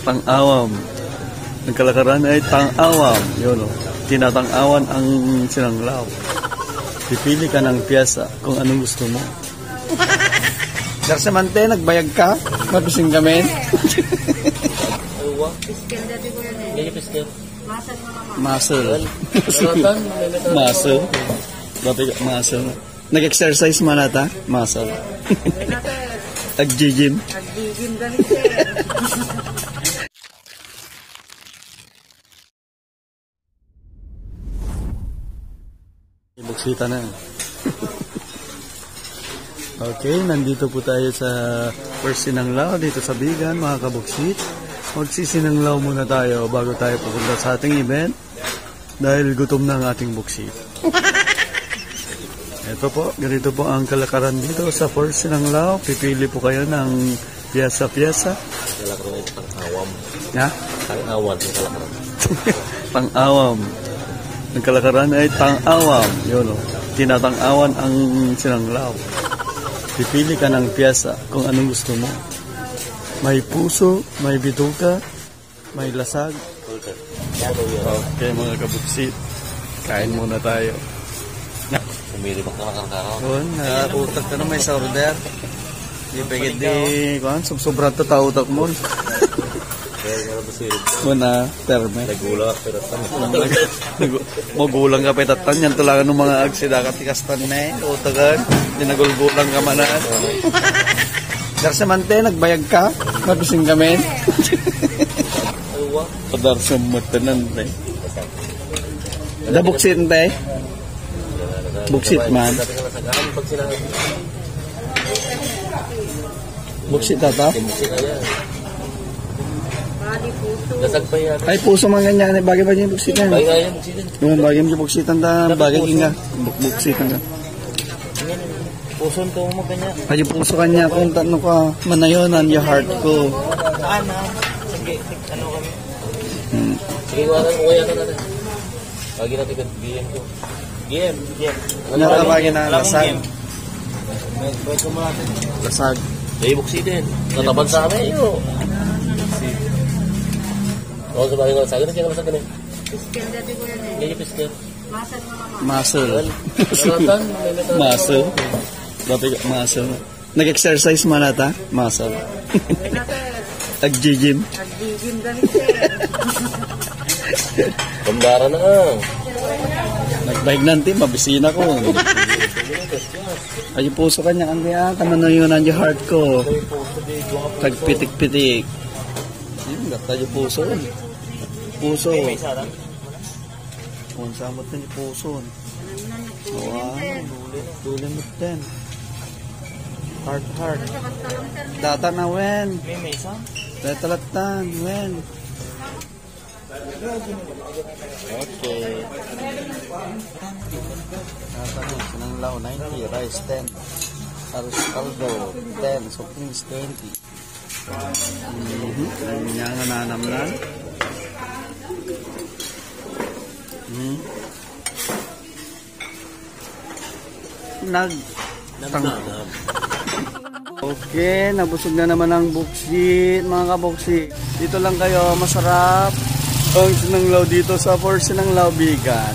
Tang-awam. Nagkalakaran ay tang-awam. Yun o. Tinatang-awan ang sinanglaw. Pipili ka ng piyesa kung anong gusto mo. Darsamante, nagbayag ka? Mabising kami? Muscle. Muscle. Muscle. Nag-exercise man ata? Muscle. Ag-gym. Ag-gym ganit Buksita na. Okay, nandito po tayo sa first sinanglaw dito sa Bigan, mga kabuksit. Magsisinanglaw muna tayo bago tayo pupunta sa ating event dahil gutom na ang ating buksit. Ito po, ganito po ang kalakaran dito sa first sinanglaw. Pipili po kayo ng piyesa-piyesa. Kalakaran ito pang-awam. Ha? Pang-awam yung kalakaran. Pang-awam. Ang kalakaran ay tang-awam. Yun o. Tinatang-awan ang sinanglaw. Pipili ka ng piyesa kung anong gusto mo. May puso, may bituka, may lasag. Okay mga kabuksit. Kain muna tayo. Sumilibak na nakakaraw. Doon, nakautak ka na may sa order. Di pagit di, sobra ito tautak mo. Muna, terme. Nagula, pero Magulang ka petatan, yan tulangan ng mga agsida katikastan na eh. Utagan, dinagulgulang ka manan. Darsamante, nagbayag ka? Mabising kami? Padarsamante nante. Ada buksit nante? Buksit man. Buksit tata? Ay puso man ganyan, bagay ba yung buksitan? Bagay yung buksitan. Yung bagay yung buksitan ta, bagay nga. Buksitan ka. Puso ito mo kanya. Ay puso kanya kung tanong ka, manayonan yung heart ko. Ana, sige, ano kami? Sige, wala ko kaya natin. Lagi natin ka game ko. Game. Natawagin na lasag. May kumatin. Lasag. May buksitin. Nataban sa amin yun. Oo, sa bagay ko. Sabi na siya naman sa ganun. Piskel dati ko yan eh. Ganyan piskel. Muscle. Muscle. Muscle. Dati muscle. Nag-exercise man ata? Muscle. Ag-gym. Ag-gym ganit eh. Kumbara na nga. Nagbayag nanti, mabisina ko. Ay puso kanya, ang kaya, kamanoyonan yung heart ko. Tagpitik-pitik. Yun, gata yung puso. Puso. Kung samot na yung puso. Wow, duli mo din. Heart. Data na wen. Datalatan, wen. Okay. Sinanglaw 90, rice 10, caldo 10, soft drinks 20. Kanya nga nanamnan. Okay, nabusog na naman ang buksit, mga kabuksit. Dito lang kayo, masarap ang sinanglaw dito sa for Sinanglaw Bigan.